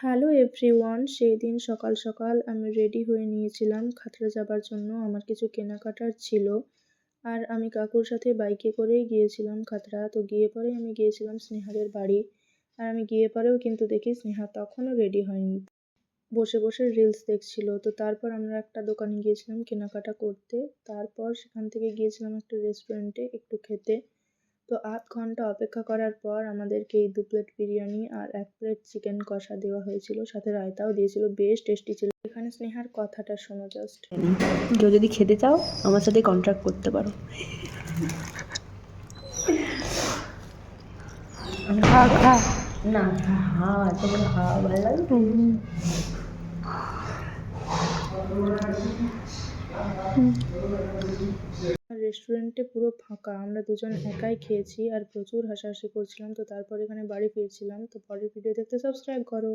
Hello everyone, সেই দিন সকাল সকাল আমি রেডি হয়ে নিয়েছিলাম খাতড়া যাবার জন্য। আমার কিছু কেনাকাটার ছিল, আর আমি কাকুর সাথে বাইকে করেই গিয়েছিলাম খাতড়া। তো গিয়ে পরেই আমি গিয়েছিলাম স্নেহাদের বাড়ি, আর আমি গিয়ে পরেও কিন্তু দেখি স্নেহা তখনও রেডি হয়নি, বসে বসে রিলস দেখছিল। তো তারপর আমরা একটা দোকানে গিয়েছিলাম কেনাকাটা করতে, তারপর সেখান থেকে গিয়েছিলাম একটা রেস্টুরেন্টে একটু খেতে। তো আধ ঘন্টা অপেক্ষা করার পর আমাদেরকে এই 2 প্লেট বিরিয়ানি আর 1 প্লেট চিকেন কষা দেওয়া হয়েছিল, সাথে রায়তাও দিয়েছিল, বেশ টেস্টি ছিল। এখানে স্নেহার কথাটা শোনো জাস্ট। কেউ যদি খেতে চাও আমার সাথে কন্ট্রাক্ট করতে পারো। খা খা। না তোমার ভালো লাগে। রেস্টুরেন্টে পুরো ফাঁকা, আমরা দুজন একাই খেয়েছি আর প্রচুর হাসাহাসি করছিলাম। তো তারপর এখানে বাড়ি ফিরছিলাম। তো পরের ভিডিও দেখতে সাবস্ক্রাইব করো।